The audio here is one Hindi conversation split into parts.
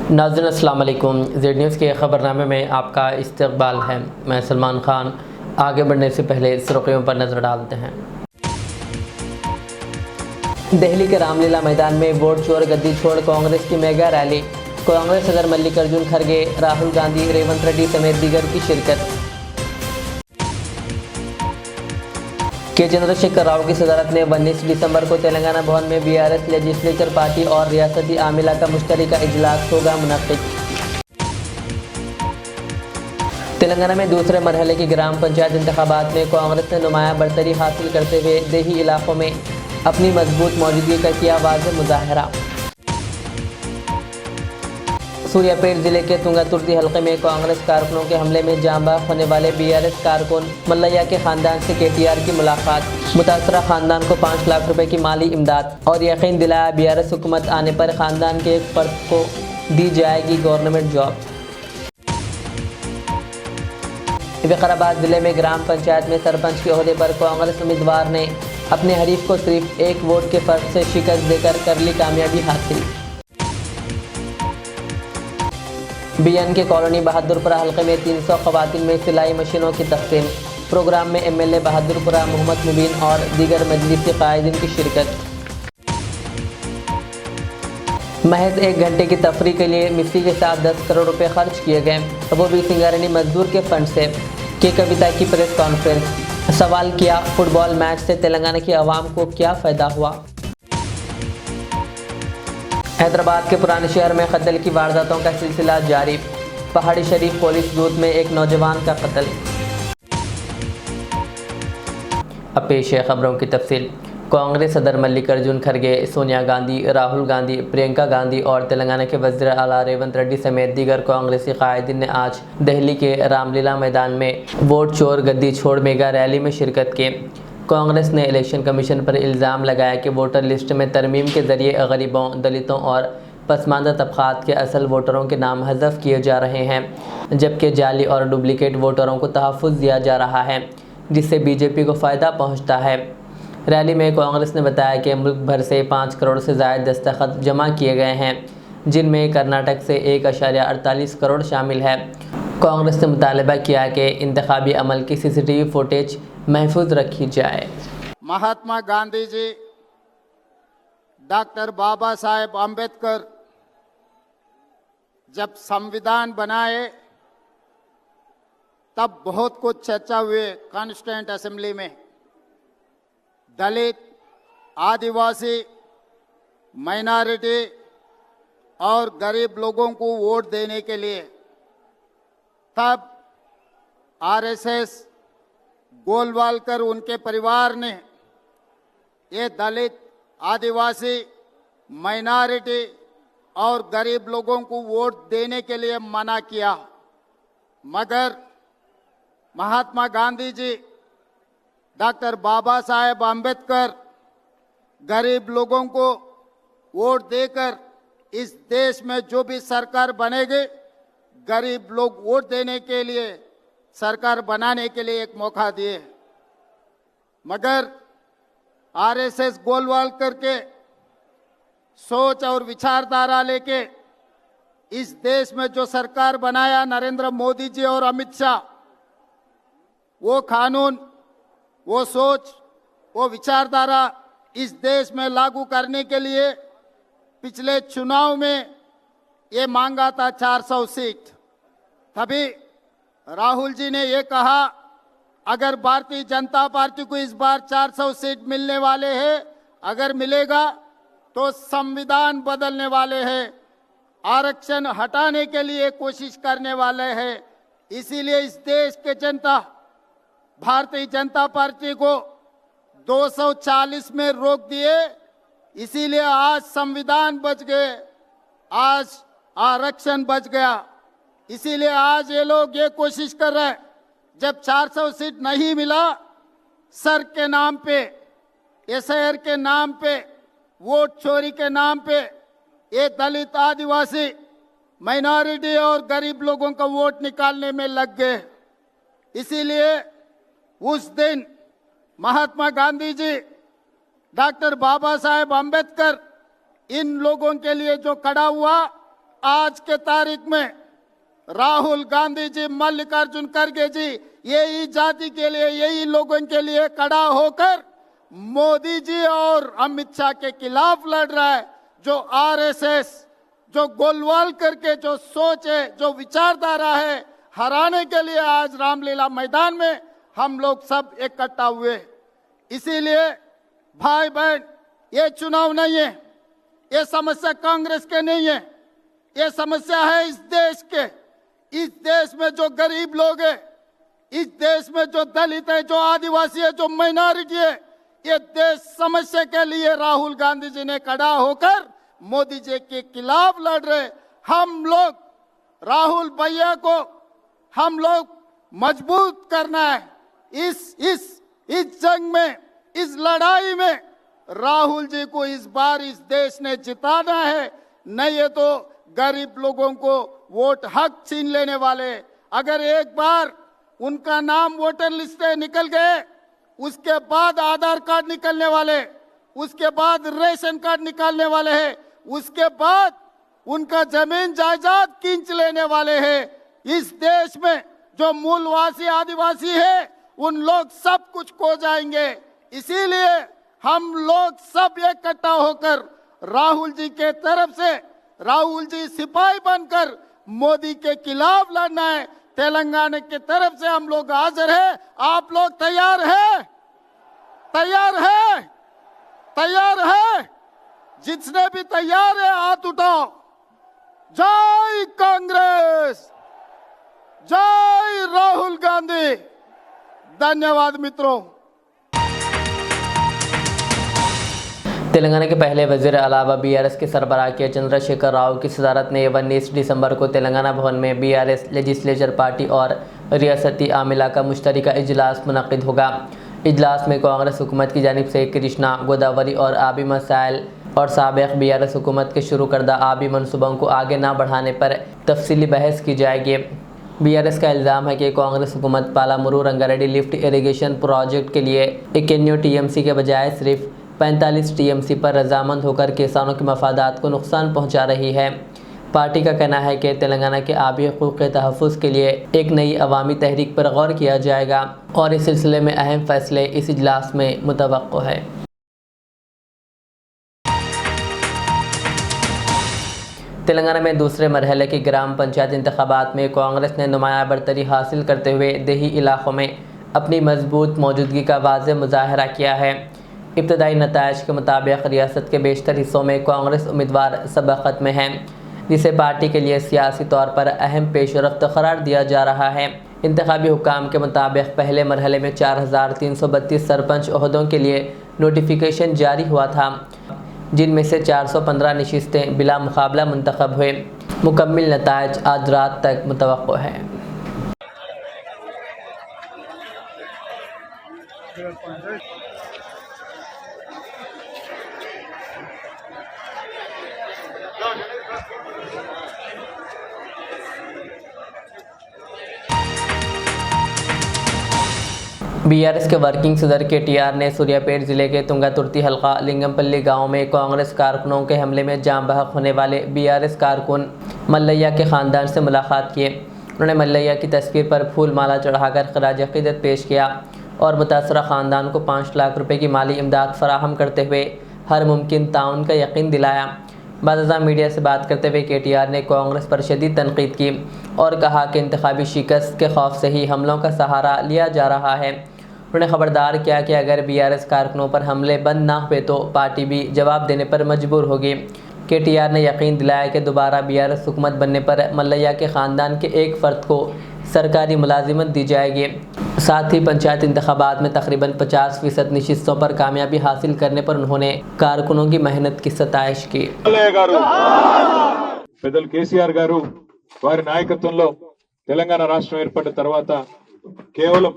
नाज़रीन अस्सलाम वालेकुम। ज़ेड न्यूज़ के ख़बरनामे में आपका इस्तकबाल है। मैं सलमान ख़ान। आगे बढ़ने से पहले सुर्ख़ियों पर नज़र डालते हैं। दिल्ली के रामलीला मैदान में वोट चोर गद्दी छोड़ कांग्रेस की मेगा रैली। कांग्रेस सदर मल्लिकार्जुन खड़गे, राहुल गांधी, रेवंत रेड्डी समेत दीगर की शिरकत। के चंद्रशेखर राव की सदारत में 19 दिसंबर को तेलंगाना भवन में बीआरएस लेजिस्लेचर पार्टी और रियासती आमिला का मुश्तरका इजलास होगा मुनक़्क़िद। तेलंगाना में दूसरे मरहले की ग्राम पंचायत इंतखाबात में कांग्रेस ने नुमायां बरतरी हासिल करते हुए देही इलाकों में अपनी मजबूत मौजूदगी का किया वाज़ेह मुज़ाहरा। सूर्यापेट जिले के तुंगातुर्ती हल्के में कांग्रेस कारकुनों के हमले में जाँ बाख होने वाले बीआरएस कारकुन मल्लैया के खानदान से केटीआर की मुलाकात। मुतासरा खानदान को 5 लाख रुपए की माली इमदाद और यकीन दिलाया बीआरएस हुकूमत आने पर खानदान के एक फर्द को दी जाएगी गवर्नमेंट जॉब। विकाराबाद जिले में ग्राम पंचायत में सरपंच के ओहदे पर कांग्रेस उम्मीदवार ने अपने हरीफ को सिर्फ 1 वोट के फर्क से शिकस्त देकर कर ली कामयाबी हासिल। बीएन के कॉलोनी बहादुरपुरा हल्के में 300 खवातीन में सिलाई मशीनों की तकसीम। प्रोग्राम में एमएलए बहादुरपुरा मोहम्मद मुबीन और दीगर मजलिसी कायदीन की शिरकत। महज 1 घंटे की तफरी के लिए मिस्सी के साथ 10 करोड़ रुपए खर्च किए गए, वो भी सिंगारनी मजदूर के फंड से। के कविता की प्रेस कॉन्फ्रेंस। सवाल किया, फुटबॉल मैच से तेलंगाना की आवाम को क्या फ़ायदा हुआ। हैदराबाद के पुराने शहर में कत्ल की वारदातों का सिलसिला जारी। पहाड़ी शरीफ पुलिस बूथ में एक नौजवान का कत्ल। अब पेश है खबरों की तफसील। कांग्रेस सदर मल्लिकार्जुन खड़गे, सोनिया गांधी, राहुल गांधी, प्रियंका गांधी और तेलंगाना के वज़ीर आला रेवंत रेड्डी समेत दीगर कांग्रेसी कायदीन ने आज दिल्ली के रामलीला मैदान में वोट चोर गद्दी छोड़ मेगा रैली में शिरकत की। कांग्रेस ने इलेक्शन कमीशन पर इल्ज़ाम लगाया कि वोटर लिस्ट में तरमीम के ज़रिए गरीबों, दलितों और पसमानदा तबक़ात के असल वोटरों के नाम हज़फ किए जा रहे हैं, जबकि जाली और डुप्लिकेट वोटरों को तहफ़्फ़ुज़ दिया जा रहा है, जिससे बीजेपी को फ़ायदा पहुंचता है। रैली में कांग्रेस ने बताया कि मुल्क भर से 5 करोड़ से ज़ायद दस्तखत जमा किए गए हैं, जिनमें कर्नाटक से 1.48 करोड़ शामिल है। कांग्रेस ने मुतालबा किया कि इंतखाबी अमल की CCTV फुटेज महफूज रखी जाए। महात्मा गांधी जी, डॉक्टर बाबा साहेब आम्बेडकर जब संविधान बनाए तब बहुत कुछ चर्चा हुए कॉन्स्टिट्यूएंट असेंबली में। दलित, आदिवासी, माइनॉरिटी और गरीब लोगों को वोट देने के लिए तब आरएसएस, गोलवालकर उनके परिवार ने ये दलित, आदिवासी, माइनॉरिटी और गरीब लोगों को वोट देने के लिए मना किया। मगर महात्मा गांधी जी, डॉक्टर बाबा साहेब आम्बेडकर गरीब लोगों को वोट देकर इस देश में जो भी सरकार बनेगी, गरीब लोग वोट देने के लिए, सरकार बनाने के लिए एक मौका दिए। मगर आरएसएस गोलवालकर के सोच और विचारधारा लेके इस देश में जो सरकार बनाया नरेंद्र मोदी जी और अमित शाह, वो कानून, वो सोच, वो विचारधारा इस देश में लागू करने के लिए पिछले चुनाव में ये मांगा था 400 सीट। तभी राहुल जी ने ये कहा, अगर भारतीय जनता पार्टी को इस बार 400 सीट मिलने वाले हैं, अगर मिलेगा तो संविधान बदलने वाले हैं, आरक्षण हटाने के लिए कोशिश करने वाले हैं। इसीलिए इस देश के जनता भारतीय जनता पार्टी को 240 में रोक दिए। इसीलिए आज संविधान बच गए, आज आरक्षण बच गया। इसीलिए आज ये लोग ये कोशिश कर रहे हैं, जब 400 सीट नहीं मिला, सर के नाम पे, एसआईआर के नाम पे, वोट चोरी के नाम पे ये दलित, आदिवासी, माइनॉरिटी और गरीब लोगों का वोट निकालने में लग गए। इसीलिए उस दिन महात्मा गांधी जी, डॉक्टर बाबा साहेब आम्बेडकर इन लोगों के लिए जो खड़ा हुआ, आज के तारीख में राहुल गांधी जी, मल्लिकार्जुन खड़गे जी यही जाति के लिए, यही लोगों के लिए खड़ा होकर मोदी जी और अमित शाह के खिलाफ लड़ रहा है। जो आरएसएस, जो गोलवाल करके जो सोच है, जो विचारधारा है, हराने के लिए आज रामलीला मैदान में हम लोग सब इकट्ठा हुए। इसीलिए भाई बहन, ये चुनाव नहीं है, ये समस्या कांग्रेस के नहीं है, ये समस्या है इस देश के। इस देश में जो गरीब लोग हैं, इस देश में जो दलित है, जो आदिवासी है, जो माइनॉरिटी है, ये देश समस्या के लिए राहुल गांधी जी ने खड़ा होकर मोदी जी के खिलाफ लड़ रहे। हम लोग राहुल भैया को हम लोग मजबूत करना है। इस जंग में, इस लड़ाई में राहुल जी को इस बार इस देश ने जिताना है, नहीं है तो गरीब लोगों को वोट हक छीन लेने वाले। अगर एक बार उनका नाम वोटर लिस्ट से निकल गए, उसके बाद आधार कार्ड निकलने वाले, उसके बाद रेशन कार्ड निकालने वाले हैं, उसके बाद उनका जमीन जायदाद खींच लेने वाले हैं। इस देश में जो मूलवासी आदिवासी है, उन लोग सब कुछ खो जाएंगे। इसीलिए हम लोग सब इकट्ठा होकर राहुल जी के तरफ से, राहुल जी सिपाही बनकर मोदी के खिलाफ लड़ना है। तेलंगाना की तरफ से हम लोग हाजिर हैं। आप लोग तैयार हैं? तैयार है? तैयार है? जिसने भी तैयार है हाथ उठाओ। जय कांग्रेस, जय राहुल गांधी। धन्यवाद मित्रों। तेलंगाना के पहले वजीर अलावा बीआरएस के सरबराह के चंद्रशेखर राव की सदारत में 19 दिसंबर को तेलंगाना भवन में बीआरएस लेजिस्लेचर पार्टी और रियासती आमिला का मुश्तरका इजलास मुनक़िद होगा। इजलास में कांग्रेस हुकूमत की जानिब से कृष्णा, गोदावरी और आबी मसाइल और साबिक़ बीआरएस हुकूमत के शुरू करदा आबी मनसूबों को आगे ना बढ़ाने पर तफसीली बहस की जाएगी। बीआरएस का इल्ज़ाम है कि कांग्रेस हुकूमत पालामुरू रंगारेड्डी लिफ्ट इरीगेशन प्रोजेक्ट के लिए 91 टीएमसी के बजाय सिर्फ 45 टीएमसी पर रजामंद होकर किसानों के मफादात को नुकसान पहुंचा रही है। पार्टी का कहना है कि तेलंगाना के आबी हकूक़ के तहफ़्फ़ुज़ के लिए एक नई अवामी तहरीक पर गौर किया जाएगा और इस सिलसिले में अहम फैसले इस इजलास में मुतवक्को है। तेलंगाना में दूसरे मरहले की ग्राम पंचायत इंतखाबात में कांग्रेस ने नुमायाँ बरतरी हासिल करते हुए देही इलाकों में अपनी मजबूत मौजूदगी का वाज़ेह मुज़ाहरा किया है। इब्तदाई नताइज के मुताबिक रियासत के बेशतर हिस्सों में कांग्रेस उम्मीदवार सबक़त में हैं, जिसे पार्टी के लिए सियासी तौर पर अहम पेशरफ्त करार दिया जा रहा है। इंतखाबी हुकाम के मुताबिक पहले मरहले में 4332 सरपंच ओहदों के लिए नोटिफिकेशन जारी हुआ था, जिनमें से 415 नशिस्तें बिला मुकाबला मुंतखब हुए। मुकम्मिल नताइज आज रात तक मुतवक्को है। बीआरएस के वर्किंग सदर केटीआर ने सूर्यापेट ज़िले के तुंगातुर्ती हल्का लिंगमपल्ली गांव में कांग्रेस कारकुनों के हमले में जाम बहक होने वाले बीआरएस कारकुन मल्लैया के ख़ानदान से मुलाकात किए। उन्होंने मल्लैया की तस्वीर पर फूल माला चढ़ाकर खराज अक़ीदत पेश किया और मुतासरा ख़ानदान को 5 लाख रुपए की माली इमदाद फराहम करते हुए हर मुमकिन ताउन का यकीन दिलाया। बाज़ मीडिया से बात करते हुए केटीआर ने कांग्रेस पर शदीद तनकीद की और कहा कि इंतखाबी शिकस्त के खौफ से ही हमलों का सहारा लिया जा रहा है। उन्होंने खबरदार किया कि अगर बीआरएस कारकुनों पर हमले बंद ना हुए तो पार्टी भी जवाब देने पर मजबूर होगी। केटीआर ने यकीन दिलाया कि दोबारा बीआरएस हुकूमत बनने पर मल्लैया के ख़ानदान के एक फ़र्द को सरकारी मुलाजिमत दी जाएगी। साथ ही पंचायत इंतखाबात में तकरीबन 50% नशिस्तों पर कामयाबी हासिल करने पर उन्होंने कारकुनों की मेहनत की सताइश की। పెద్దలు కేసీఆర్ గారు వారి నాయకత్వంలో తెలంగాణ రాష్ట్రం ఏర్పడిన తర్వాత కేవలం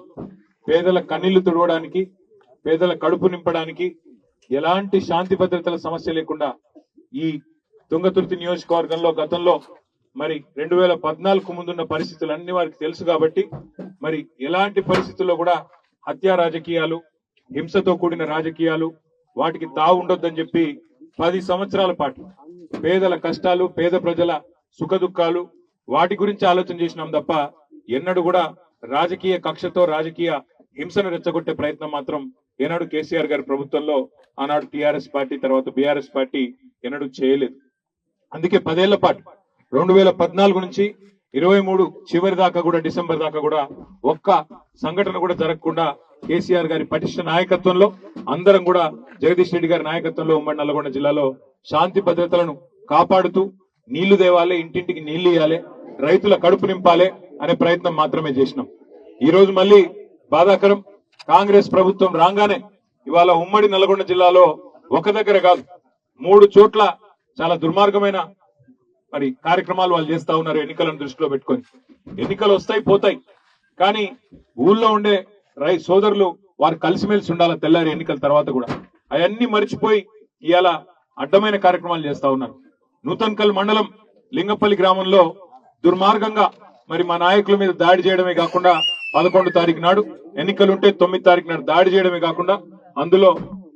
పేదల కన్నీళ్లు తుడవడానికి, పేదల కడుపు నింపడానికి, ఎలాంటి శాంతి భద్రతల సమస్య లేకుండా ఈ తుంగతుర్తి నియోజకవర్గంలో గతంలో మరి 2014 ముందున్న పరిస్థితులన్నీ వారికి తెలుసు కాబట్టి మరి ఎలాంటి పరిస్థితుల్లో కూడా హత్యా రాజకీయాలు, హింసతో కూడిన రాజకీయాలు వాటికి తావు ఉండొద్దని చెప్పి 10 సంవత్సరాల పాటు పేదల కష్టాలు, పేద ప్రజల సుఖదుఖాలు వాటి గురించి ఆలోచన చేసినాం తప్ప ఎన్నడూ కూడా రాజకీయ కక్షతో రాజకీయ హింసను రెచ్చగొట్టే ప్రయత్నం మాత్రం ఏనాడు కేసీఆర్ గారి ప్రభుత్వంలో ఆనాడు టీఆర్ఎస్ పార్టీ తర్వాత బీఆర్ఎస్ పార్టీ ఎన్నడూ చేయలేదు. అందుకే 10 ఏళ్ల పాటు 2014 నుంచి 23 చివరి దాకా కూడా డిసెంబర్ దాకా కూడా ఒక్క సంఘటన కూడా జరగకుండా కేసీఆర్ గారి పటిష్ట నాయకత్వంలో అందరం కూడా జగదీష్ రెడ్డి గారి నాయకత్వంలో ఉమ్మడి నల్లగొండ జిల్లాలో శాంతి భద్రతలను కాపాడుతూ నీళ్లు దేవాలే, ఇంటింటికి నీళ్లు ఇవ్వాలి, రైతుల కడుపు నింపాలి అనే ప్రయత్నం మాత్రమే చేసినాం. ఈ రోజు మళ్ళీ బాధాకరం, కాంగ్రెస్ ప్రభుత్వం రాగానే ఇవాళ ఉమ్మడి నల్గొండ జిల్లాలో ఒక దగ్గర కాదు 3 చోట్ల చాలా దుర్మార్గమైన మరి కార్యక్రమాలు వాళ్ళు చేస్తా ఉన్నారు. ఎన్నికలను దృష్టిలో పెట్టుకొని ఎన్నికలు వస్తాయి పోతాయి, కానీ ఊళ్ళో ఉండే సోదరులు వారు కలిసిమెలిసి ఉండాలి తెల్లారి ఎన్నికల తర్వాత కూడా. అవన్నీ మర్చిపోయి ఇవాళ అడ్డమైన కార్యక్రమాలు చేస్తా ఉన్నారు. నూతన్కల్ మండలం లింగపల్లి గ్రామంలో దుర్మార్గంగా మరి మా నాయకుల మీద దాడి చేయడమే కాకుండా 11 తారీఖు నాడు ఎన్నికలుంటే 9 తారీఖు నాడు దాడి చేయడమే కాకుండా అందులో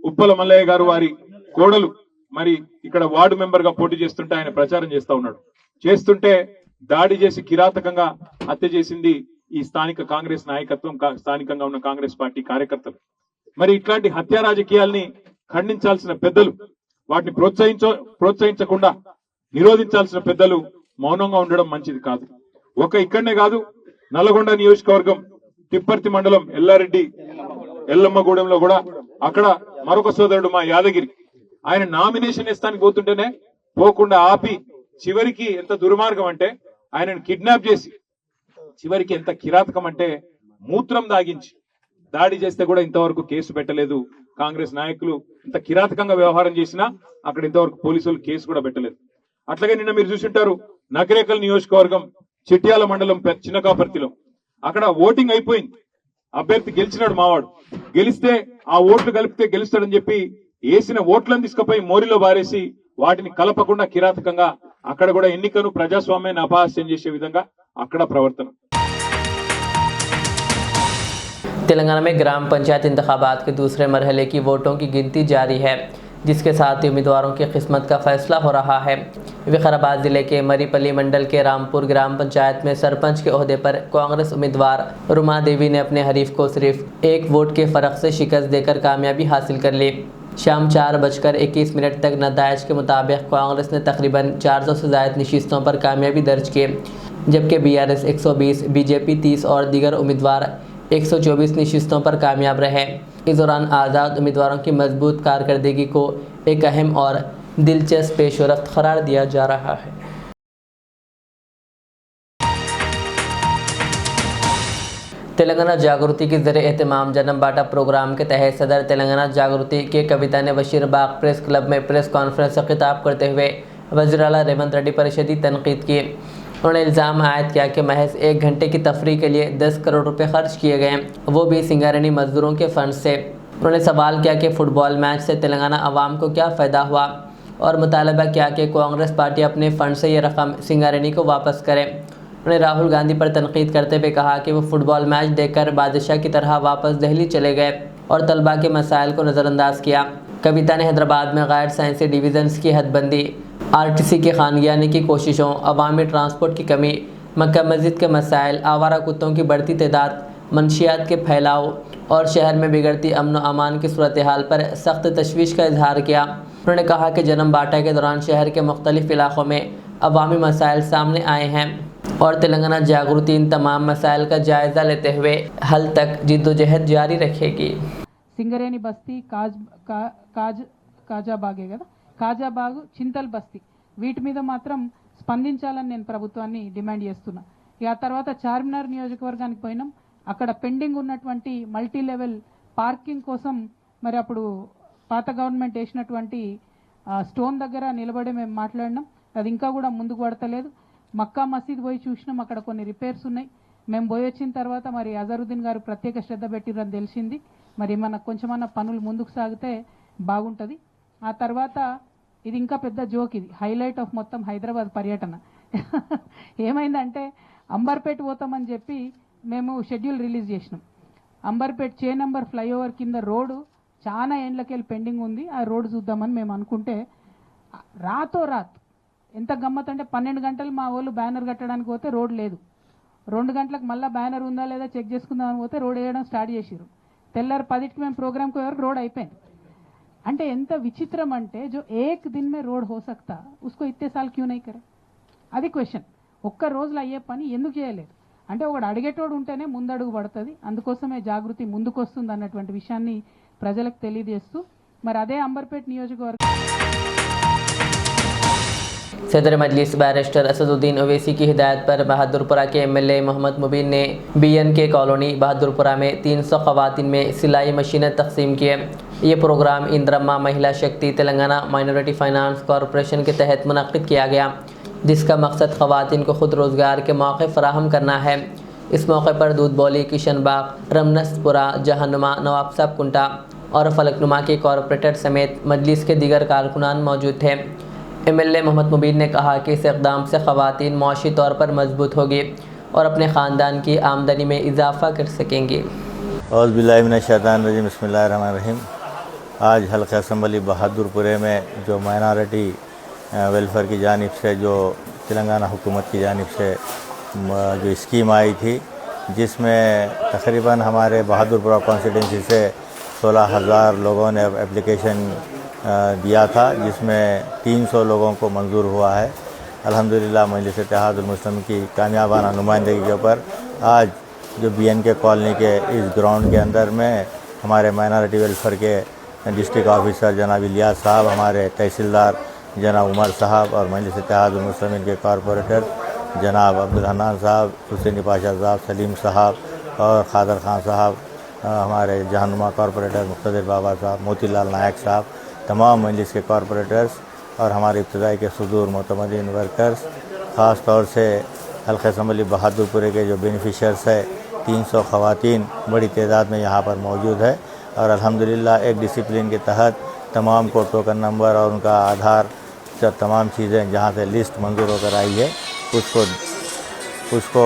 ఉప్పల మల్లయ్య గారు వారి కోడలు మరి ఇక్కడ వార్డు మెంబర్ గా పోటీ చేస్తుంటే ఆయన ప్రచారం చేస్తా ఉన్నాడు. చేస్తుంటే దాడి చేసి కిరాతకంగా హత్య చేసింది ఈ స్థానిక కాంగ్రెస్ నాయకత్వం, స్థానికంగా ఉన్న కాంగ్రెస్ పార్టీ కార్యకర్తలు. మరి ఇట్లాంటి హత్యా రాజకీయాల్ని ఖండించాల్సిన పెద్దలు, వాటిని ప్రోత్సహించకుండా నిరోధించాల్సిన పెద్దలు మౌనంగా ఉండడం మంచిది కాదు. ఇక్కడనే కాదు, నల్లగొండ నియోజకవర్గం తిప్పర్తి మండలం ఎల్లారెడ్డి ఎల్లమ్మగూడెంలో కూడా అక్కడ మరొక సోదరుడు మా యాదగిరి, ఆయన నామినేషన్ ఇస్తానికి పోతుంటేనే పోకుండా ఆపి చివరికి ఎంత దుర్మార్గం అంటే ఆయనను కిడ్నాప్ చేసి చివరికి ఎంత కిరాతకం అంటే మూత్రం దాగించి దాడి చేస్తే కూడా ఇంతవరకు కేసు పెట్టలేదు. కాంగ్రెస్ నాయకులు ఇంత కిరాతకంగా వ్యవహారం చేసినా అక్కడ ఇంతవరకు పోలీసులు కేసు కూడా పెట్టలేదు. అట్లాగే నిన్న మీరు చూసింటారు నకరేకల్ నియోజకవర్గం చిట్యాల మండలం చిన్నకాపర్తిలో అక్కడ ఓటింగ్ అయిపోయింది, అభ్యర్థి గెలిచినాడు మావాడు. గెలిస్తే ఆ ఓట్లు కలిపితే గెలుస్తాడని చెప్పి వేసిన ఓట్లను తీసుకుపోయి మోరిలో బారేసి వాటిని కలపకుండా కిరాతకంగా అక్కడ కూడా ఎన్నికను ప్రజాస్వామ్యాన్ని అపహాస్యం చేసే విధంగా అక్కడ ప్రవర్తన. तेलंगाना में ग्राम पंचायत इंतखाबात के दूसरे मरहले की वोटों की गिनती जारी है, जिसके साथ ही उम्मीदवारों की किस्मत का फैसला हो रहा है। विकाराबाद जिले के मरीपल्ली मंडल के रामपुर ग्राम पंचायत में सरपंच के ओहदे पर कांग्रेस उम्मीदवार रुमा देवी ने अपने हरीफ को सिर्फ 1 वोट के फर्क से शिकस्त देकर कामयाबी हासिल कर ली। शाम 4:21 तक नताइज के मुताबिक कांग्रेस ने तकरीबन 400 से ज़ायद नशिस्तों पर कामयाबी दर्ज की, जबकि BRS 120, बीजेपी 30 और दीगर उम्मीदवार 124 नशिस्तों पर कामयाब रहे। इस दौरान आज़ाद उम्मीदवारों की मजबूत कारकर्दगी को एक अहम और दिलचस्प पेशरफ्त करार दिया जा रहा है। तेलंगाना जागृति के ज़रिए एहतमाम जन्म बाटा प्रोग्राम के तहत सदर तेलंगाना जागृति के कविता ने बशीरबाग प्रेस क्लब में प्रेस कॉन्फ्रेंस से खिताब करते हुए वज़ीर आला रेवंत रेड्डी पर शदीद तनकीद की। उन्होंने इल्ज़ाम आयद किया कि महज 1 घंटे की तफरीह के लिए 10 करोड़ रुपए खर्च किए गए, वो भी सिंगारेनी मजदूरों के फंड से। उन्होंने सवाल किया कि फ़ुटबॉल मैच से तेलंगाना अवाम को क्या फ़ायदा हुआ और मुतालबा किया कि कांग्रेस पार्टी अपने फ़ंड से ये रकम सिंगारेनी को वापस करे। उन्होंने राहुल गांधी पर तनकीद करते हुए कहा कि वो फुटबॉल मैच देखकर बादशाह की तरह वापस दिल्ली चले गए और तलबा के मसाइल को नज़रअंदाज किया। कविता ने हैदराबाद में गैर साइंसी डिवीज़न्स की हदबंदी, RTC की खानगियानी की कोशिशों, अवामी ट्रांसपोर्ट की कमी, मक्का मस्जिद के मसाइल, आवारा कुत्तों की बढ़ती तादाद, मंशियात के फैलाव और शहर में बिगड़ती अमन व अमान की सूरत हाल पर सख्त तशवीश का इजहार किया। उन्होंने कहा कि जन्म बाटा के दौरान शहर के मुख्तलिफ इलाक़ों में अवामी मसाइल सामने आए हैं और तेलंगाना जागृति इन तमाम मसाइल का जायज़ा लेते हुए हल तक जिद्दोजहद जारी रखेगी। సింగరేణి బస్తీ కాజాబాగే కదా, కాజాబాగు, చింతల్ బస్తీ, వీటి మీద మాత్రం స్పందించాలని నేను ప్రభుత్వాన్ని డిమాండ్ చేస్తున్నా. ఇక ఆ తర్వాత చార్మినార్ నియోజకవర్గానికి పోయినాం. అక్కడ పెండింగ్ ఉన్నటువంటి మల్టీ లెవెల్ పార్కింగ్ కోసం మరి అప్పుడు పాత గవర్నమెంట్ వేసినటువంటి స్టోన్ దగ్గర నిలబడి మేము మాట్లాడినాం. అది ఇంకా కూడా ముందుకు పడతలేదు. మక్కా మసీద్ పోయి చూసినాం, అక్కడ కొన్ని రిపేర్స్ ఉన్నాయి. మేము పోయి వచ్చిన తర్వాత మరి అజరుద్దీన్ గారు ప్రత్యేక శ్రద్ధ పెట్టిరని తెలిసింది. మరి మనకు కొంచెమన్నా పనులు ముందుకు సాగితే బాగుంటుంది. ఆ తర్వాత ఇది ఇంకా పెద్ద జోక్, ఇది హైలైట్ ఆఫ్ మొత్తం హైదరాబాద్ పర్యటన. ఏమైందంటే అంబర్పేట పోతామని చెప్పి మేము షెడ్యూల్ రిలీజ్ చేసినాం. అంబర్పేట చే నంబర్ ఫ్లైఓవర్ కింద రోడ్డు చాలా ఏండ్లకెళ్ళి పెండింగ్ ఉంది, ఆ రోడ్డు చూద్దామని మేము అనుకుంటే రాతో రాత్ ఎంత గమ్మత్ అంటే 12 గంటలు మా వాళ్ళు బ్యానర్ కట్టడానికి పోతే రోడ్ లేదు, 2 గంటలకు మళ్ళీ బ్యానర్ ఉందా లేదా చెక్ చేసుకుందామని పోతే రోడ్ వేయడం స్టార్ట్ చేసిరు, తెల్లారు 10కి మేము ప్రోగ్రామ్కి వరకు రోడ్ అయిపోయింది. అంటే ఎంత విచిత్రం అంటే जो एक दिन में रोड हो सकता उसको इतने साल क्यों नहीं करे, అది క్వశ్చన్. ఒక్క రోజులో అయ్యే పని ఎందుకు చేయలేదు అంటే ఒకడు అడిగేటోడు ఉంటేనే ముందడుగు పడుతుంది, అందుకోసమే జాగృతి ముందుకు వస్తుంది అన్నటువంటి విషయాన్ని ప్రజలకు తెలియజేస్తూ మరి అదే అంబర్పేట నియోజకవర్గం सदर मजलिस बैरिस्टर असदुद्दीन ओवैसी की हिदायत पर बहादुरपुरा के एमएलए मोहम्मद मुबीन ने बीएनके कॉलोनी बहादुरपुरा में 300 खवातीन में सिलाई मशीनें तकसीम किए। ये प्रोग्राम इंद्रम्मा महिला शक्ति तेलंगाना माइनॉरिटी फाइनेंस कॉरपोरेशन के तहत मुनक्किद किया गया, जिसका मकसद खवातीन को खुद रोज़गार के मौके फराहम करना है। इस मौके पर दूध बौली, किशनबाग, रमनसपुरा, जहानुमा, नवाब साहब कुंटा और फलकनुमा के कॉरपोरेटर समेत मजलिस के दीगर कारकुनान मौजूद थे। एमएलए मोहम्मद मुबीन ने कहा कि इस इक़दाम से ख़वातीन मौशी तौर पर मजबूत होगी और अपने ख़ानदान की आमदनी में इजाफ़ा कर सकेंगी। औज़ुबिल्लाहिमिनश्शैतानिर्रजीम, बिस्मिल्लाहिर्रहमानिर्रहीम। आज हल्का असम्बली बहादुरपुरे में जो माइनॉरिटी वेलफेयर की जानिब से जो तेलंगाना हुकूमत की जानिब से जो स्कीम आई थी, जिसमें तकरीबन हमारे बहादुरपुरा कॉन्स्टिट्यूंसी से 16,000 लोगों ने एप्लीकेशन दिया था, जिसमें 300 लोगों को मंजूर हुआ है। अल्हम्दुलिल्लाह मजलिस इत्तेहादुल मुस्लिमीन की कामयाबाना नुमाइंदगी के ऊपर आज जो बीएनके कॉलोनी के इस ग्राउंड के अंदर में हमारे माइनॉरिटी वेलफेयर के डिस्ट्रिक्ट ऑफिसर जनाब इलियास साहब, हमारे तहसीलदार जनाब उमर साहब और मजलिस इत्तेहादुल मुस्लिमीन के कॉरपोरेटर जनाब अब्दुल हन्नान साहब, हुसैनी पाशा साहब, सलीम साहब और खादर खान साहब, हमारे जहानुमा कॉरपोरेटर मुख्तदिर बाबा साहब, मोतीलाल नायक साहब, तमाम मजलिस के कॉरपोरेटर्स और हमारे इब्तदाई के सुदूर मोतमदीन वर्कर्स, ख़ास तौर से हल्का असम्बली बहादुरपुरे के जो बेनिफिशर्स है 300 ख़वातीन बड़ी तादाद में यहाँ पर मौजूद है। और अल्हम्दुलिल्लाह एक डिसिप्लिन के तहत तमाम को टोकन नंबर और उनका आधार सब तमाम चीज़ें जहाँ से लिस्ट मंजूर होकर आई है उसको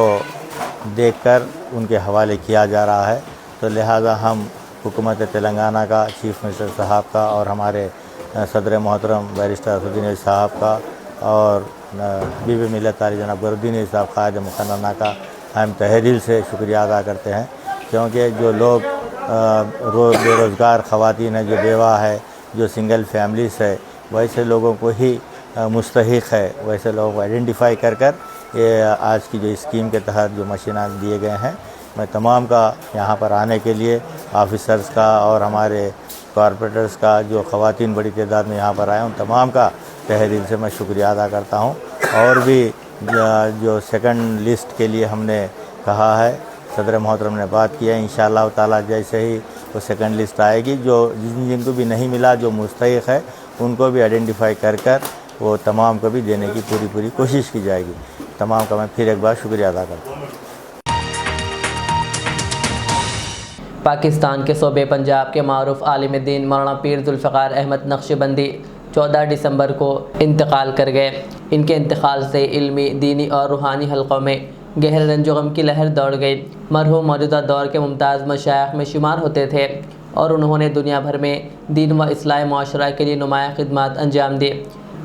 देखकर उनके हवाले किया जा रहा है। तो लिहाजा हम हुकूमत तेलंगाना का, चीफ मिनिस्टर साहब का और हमारे सदर मोहतरम बैरिस्टर असदुद्दीन साहब का और बीबी मिल्लत आली जनाब गरुद्दीन साहब क़ायद मुक़न्नना का हम तहे दिल से शुक्रिया अदा करते हैं, क्योंकि जो लोग बेरोज़गार ख़वातीन हैं, जो बेवा है, जो सिंगल फैमिलीस है, वैसे लोगों को ही मुस्तहिक है, वैसे लोगों को आइडेंटिफाई कर ये आज की जो स्कीम के तहत जो मशीना दिए गए हैं, मैं तमाम का यहाँ पर आने के लिए ऑफिसर्स का और हमारे कॉरपोरेटर्स का जो ख़वातीन बड़ी तादाद में यहाँ पर आए उन तमाम का तहे दिल से मैं शुक्रिया अदा करता हूँ। और भी जो सेकंड लिस्ट के लिए हमने कहा है, सदर मोहतरम ने बात की है, इंशाअल्लाह ताला जैसे ही वो सेकंड लिस्ट आएगी, जो जिनको भी नहीं मिला, जो मुस्तहिक है, उनको भी आइडेंटिफाई कर वो तमाम को भी देने की पूरी कोशिश की जाएगी। तमाम का मैं फिर एक बार शुक्रिया अदा करता हूँ। पाकिस्तान के सूबे पंजाब के मारूफ आलिम दीन मौलाना पीर जुल्फ़िकार अहमद नक्शबंदी 14 दिसंबर को इंतकाल कर गए। इनके इंतकाल से इल्मी, दीनी और रूहानी हलक़ों में गहरे रंजो गम की लहर दौड़ गई। मरहूम मौजूदा दौर के मुमताज़ मशाइख़ में शुमार होते थे और उन्होंने दुनिया भर में दीन व इस्लाह माशरा के लिए नुमाया खिदमात अंजाम दी।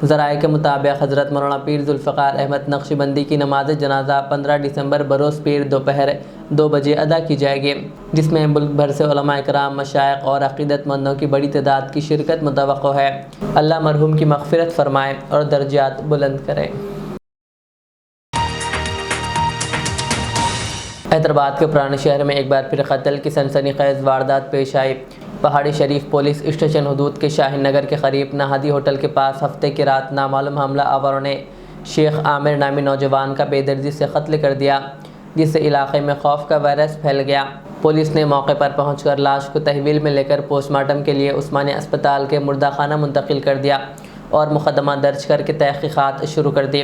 ज़राए के मुताबिक हज़रत मौलाना पीर जुल्फ़िकार अहमद नक्शबंदी की नमाज जनाजा 15 दिसंबर बरोज़ पीर दोपहर 2 बजे अदा की जाएगी, जिसमें मुल्क भर से उलमा इकराम, मशाइख़ और अक़ीदतमंदों की बड़ी तादाद की शिरकत मुतवक्को है। अल्लाह मरहूम की मग़फ़िरत फ़रमाए और दर्जात बुलंद करे। हैदराबाद के पुराने शहर में एक बार फिर कत्ल की सनसनीखेज़ वारदात पेश आई। पहाड़ी शरीफ पुलिस स्टेशन हदूद के शाहीन नगर के करीब नहादी होटल के पास हफ्ते की रात नामालूम हमला आवारों ने शेख आमिर नामी नौजवान का बेदर्दी से कत्ल कर दिया, जिससे इलाके में खौफ का वायरस फैल गया। पुलिस ने मौके पर पहुंचकर लाश को तहवील में लेकर पोस्टमार्टम के लिए उस्मानिया अस्पताल के मुर्दाखाना मुंतकिल कर दिया और मुकदमा दर्ज करके तहक़ीक़ात शुरू कर दी।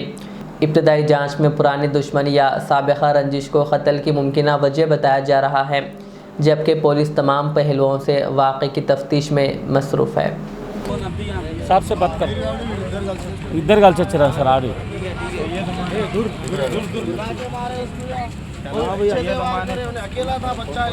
इब्तदाई जाँच में पुरानी दुश्मनी या साबिक़ा रंजिश को कत्ल की मुमकिना वजह बताया जा रहा है, जबकि पुलिस तमाम पहलुओं से वाक़े की तफ्तीश में मसरूफ़ है। साहब से बात कर इधर गाल चल सर आड़ी अकेला था बच्चा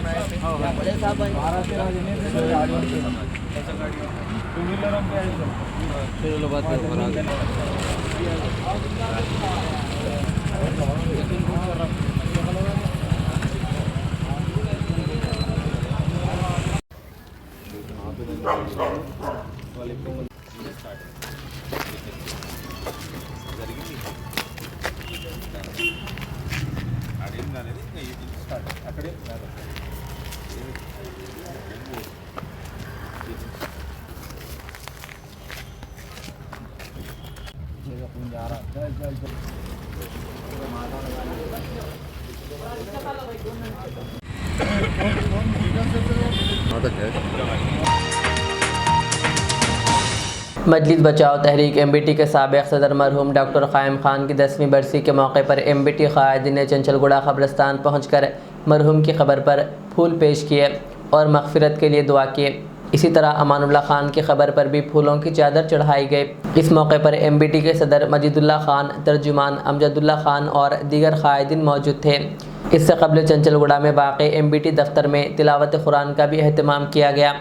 मजलिस बचाओ तहरीक एमबीटी के साबिक़ सदर मरहूम डॉक्टर क़ायम खान की 10वीं बरसी के मौके पर एमबीटी क़ायदीन ने चंचलगुड़ा कब्रिस्तान पहुंचकर मरहूम की ख़बर पर फूल पेश किए और मग़फ़िरत के लिए दुआ किए। इसी तरह अमानुल्लाह खान की ख़बर पर भी फूलों की चादर चढ़ाई गई। इस मौके पर एमबीटी के सदर मजीदुल्लाह खान, तर्जुमान अमजदुल्लाह खान और दीगर क़ायदीन मौजूद थे। इससे क़ब्ल चंचलगुड़ा में वाक़े एमबीटी दफ्तर में तिलावत कुरान का भी अहतमाम किया गया।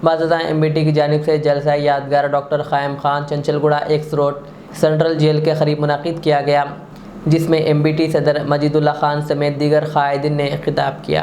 बाज़ार एमबीटी की जानिब से जलसा यादगार doctor Qayam Khan Chanchalguda X road central jail के करीब मुनक़िद किया गया, जिसमें एमबीटी सदर मजीदुल्लाह खान समेत दीगर क़ायदीन ने खिताब किया।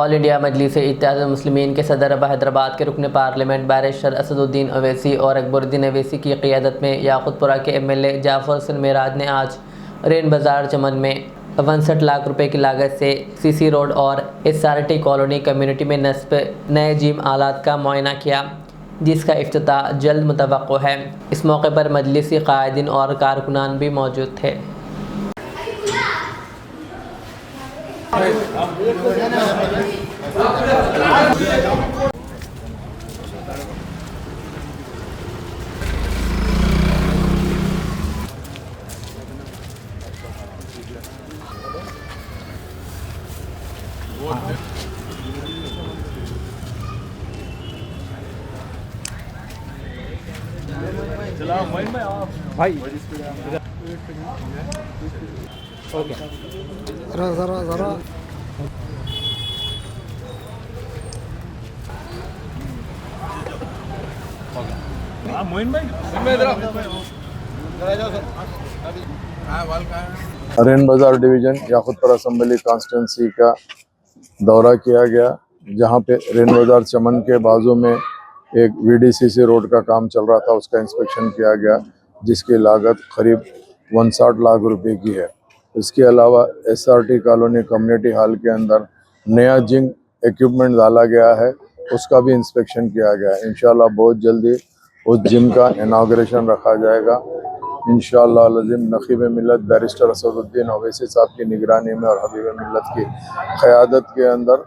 ऑल इंडिया मजलिस इत्तेहादुल मुस्लिमीन के सदर अब हैदराबाद के रुकन पार्लियामेंट बैरिस्टर असदुद्दीन अवैसी और अकबरुद्दीन अवैसी की क़ियादत में याक़ूतपुरा के एमएलए जाफ़र हुसैन मेराज ने आज रेन बाज़ार चमन में 62 लाख रुपए की लागत से सीसी रोड और एसआरटी कॉलोनी कम्युनिटी में नस्ब नए जिम आलात का मुआयना किया, जिसका इफ्तिताह जल्द मुतवक्को है। इस मौके पर मजलिसी क़ायदीन और कारकुनान भी मौजूद थे। भाई ओके जरा रेन बाज़ार डिवीज़न याक़ूतपुरा असम्बली कॉन्स्टिट्यूंसी का दौरा किया गया, जहां पे रेन बाज़ार चमन के बाजू में एक वीडीसीसी रोड का काम चल रहा था, उसका इंस्पेक्शन किया गया, जिसकी लागत करीब 59 लाख रुपए की है। इसके अलावा एसआरटी कॉलोनी कम्युनिटी हॉल के अंदर नया जिम इक्विपमेंट डाला गया है, उसका भी इंस्पेक्शन किया गया है। इंशाल्लाह बहुत जल्दी उस जिम का इनाग्रेशन रखा जाएगा। इंशाअल्लाह लज़ीम नक़ीब मिल्लत बैरिस्टर असदुद्दीन अवैसी साहब की निगरानी में और हबीब मिल्लत की क़यादत के अंदर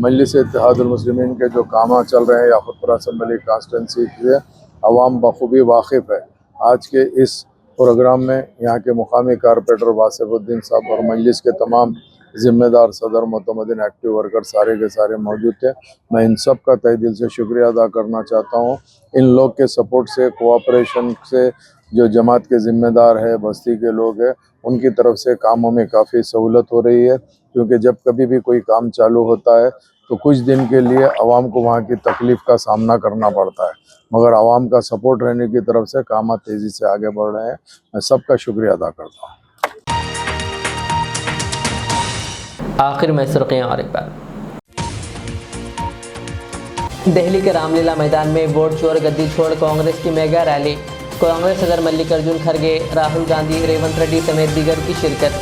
मजलिस इत्तेहादुल मुस्लिमीन के जो काम चल रहे हैं याक़ूतपुरा असम्बली कॉन्स्टिट्यूंसी से अवाम बखूबी वाकिफ़ है। आज के इस प्रोग्राम में यहाँ के मुकामी कारपोरेटर वासिफ़ुद्दीन साहब और मजलिस के तमाम जिम्मेदार सदर मोतमदीन एक्टिव वर्कर सारे के सारे मौजूद थे। मैं इन सब का तहे दिल से शुक्रिया अदा करना चाहता हूँ। इन लोग के सपोर्ट से, कोऑपरेशन से जो जमात के ज़िम्मेदार है, बस्ती के लोग हैं, उनकी तरफ से कामों में काफ़ी सहूलत हो रही है। क्योंकि जब कभी भी कोई काम चालू होता है तो कुछ दिन के लिए आवाम को वहाँ की तकलीफ़ का सामना करना पड़ता है, मगर आवाम का सपोर्ट रहने की तरफ से काम तेज़ी से आगे बढ़ रहे हैं। मैं सबका शुक्रिया अदा करता हूँ। आखिर में सुर्खियां और एक बार। दिल्ली के रामलीला मैदान में वोट चोर गद्दी छोड़ कांग्रेस की मेगा रैली। कांग्रेस सदर मल्लिकार्जुन खड़गे, राहुल गांधी, रेवंत रेड्डी समेत दीगर की शिरकत।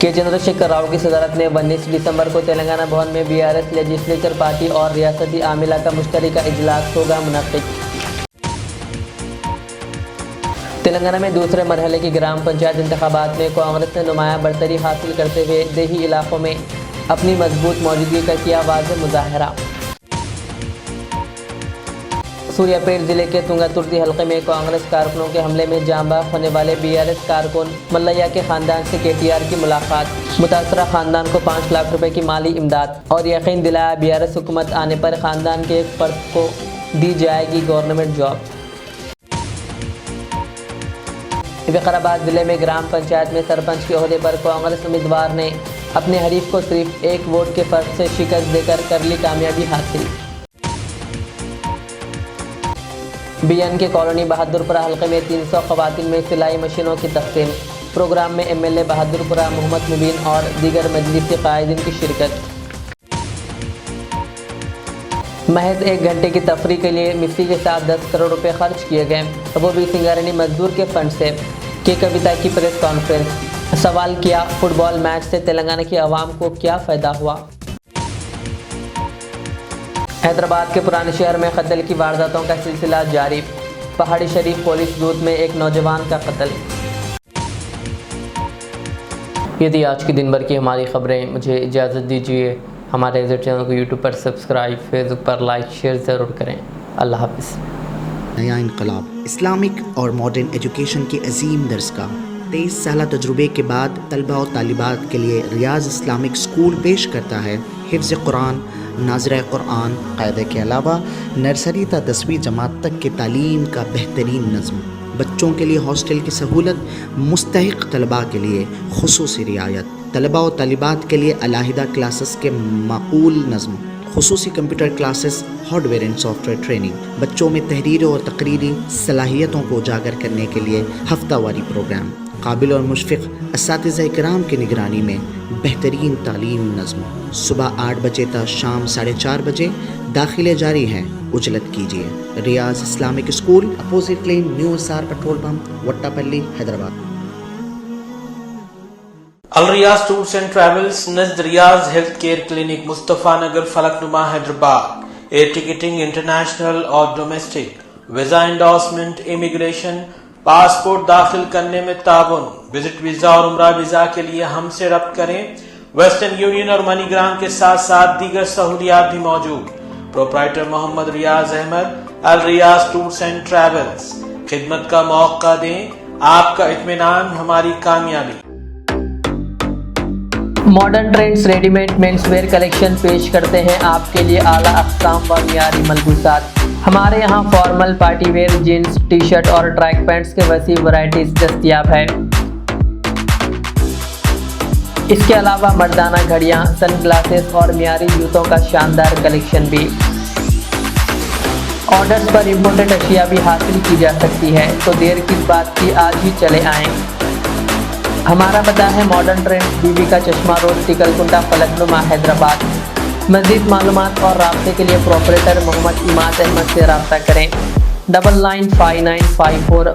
के चंद्रशेखर राव की सदारत में 19 दिसंबर को तेलंगाना भवन में बीआरएस लेजिस्लेचर पार्टी और रियासती आमिला का मुश्तरका इजलास होगा मुनक्किद। तेलंगाना में दूसरे मरहले की ग्राम पंचायत इंतखाबात में कांग्रेस ने नुमाया बढ़तरी हासिल करते हुए देही इलाकों में अपनी मजबूत मौजूदगी का किया वाज़ेह मुजाहरा। सूर्यापेट जिले के तुंगातुर्ती हल्के में कांग्रेस कारकुनों के हमले में जाँ बाख होने वाले बीआरएस कारकुन मल्लैया के खानदान से केटीआर की मुलाकात। मुतासरा खानदान को 5 लाख रुपए की माली इमदाद और यकीन दिलाया बीआरएस हुकूमत आने पर खानदान के एक फर्द को दी जाएगी गवर्नमेंट जॉब। विकाराबाद जिले में ग्राम पंचायत में सरपंच के ओहदे पर कांग्रेस उम्मीदवार ने अपने हरीफ को सिर्फ 1 वोट के फर्क से शिकस्त देकर कर ली कामयाबी हासिल। बीएन के कॉलोनी बहादुरपुरा हल्के में 300 खवातीन में सिलाई मशीनों की तकसीम। प्रोग्राम में एमएलए बहादुरपुरा मोहम्मद मुबीन और दीगर मजलिसी कायदीन की शिरकत। महज 1 घंटे की तफरीह के लिए मिस्त्री के साथ 10 करोड़ रुपए खर्च किए गए, वो भी सिंगारनी मजदूर के फंड से। के कविता की प्रेस कॉन्फ्रेंस। सवाल किया, फुटबॉल मैच से तेलंगाना की आवाम को क्या फ़ायदा हुआ। हैदराबाद के पुराने शहर में कत्ल की वारदातों का सिलसिला जारी। पहाड़ी शरीफ पुलिस दूत में एक नौजवान का कत्ल। ये थी आज की दिन भर की हमारी खबरें। मुझे इजाज़त दीजिए। हमारे चैनल को यूट्यूब पर सब्सक्राइब, फेसबुक पर लाइक, शेयर ज़रूर करें। अल्लाह हाफ़िज़। नया इनकलाब इस्लामिक और मॉडर्न एजुकेशन की अजीम दरसगाह 23 साल तजुर्बे के बाद तलबा और तालिबात के लिए रियाज इस्लामिक स्कूल पेश करता है हिफ्ज़ कुरान, नाज़िर कुरान, क़ायदे के अलावा नर्सरी ता 10वीं जमात तक की तालीम का बेहतरीन नज़्म। बच्चों के लिए हॉस्टल की सहूलत, मुस्तहिक़ तलबा के लिए खुसूसी रियायत, तलबा और तालिबात के लिए अलहदा क्लासेस के माकूल नज़्म, खुसूसी computer classes, hardware and software training. बच्चों में तहरीरी और तकरीरी सलाहियतों को उजागर करने के लिए हफ्तावारी प्रोग्राम। काबिल और मुशफ़िक़ असातिज़ा इकराम की निगरानी में बेहतरीन तालीम नज़्म। सुबह 8 बजे तक शाम 4:30 बजे दाखिले जारी हैं। उजलत कीजिए। Riyaz Islamic school, opposite lane, new SR petrol pump, Wattapalli, Hyderabad. Al Riyaz tours and travels Najd Riyaz health care clinic, Mustafa Nagar, Falaknuma, Hyderabad. Air ticketing international और domestic, visa endorsement, immigration, passport दाखिल करने में ताउन, विजिट वीज़ा और उम्रा वीज़ा के लिए हमसे रब्त करें। वेस्टर्न यूनियन और मनीग्राम के साथ साथ दीगर सहूलियात भी मौजूद। Proprietor Mohammad Riyaz Ahmed, Al Riyaz tours and travels. खिदमत का मौका दें, आपका इत्मीनान हमारी कामयाबी। Modern trends readymade menswear collection पेश करते हैं आपके लिए आला अक़साम व मियारी मलबूसात। हमारे यहाँ formal, party wear, jeans, T shirt और ट्रैक पैंट्स के वसी वैरायटीज दस्तयाब है। इसके अलावा मर्दाना घड़ियाँ, सन ग्लासेस और मियारी जूतों का शानदार कलेक्शन भी। ऑर्डर्स पर इम्पोर्टेड अशिया भी हासिल की जा सकती है, तो देर किस बात की, आज ही चले आएँ। हमारा पता है मॉडर्न ट्रेंड्स, बीबी का चश्मा रोड, टिकलकुंडा, फलकनुमा, हैदराबाद। मज़ीद मालूमात और राब्ते के लिए प्रोपरेटर मोहम्मद इमाद अहमद से रब्ता करें। 995954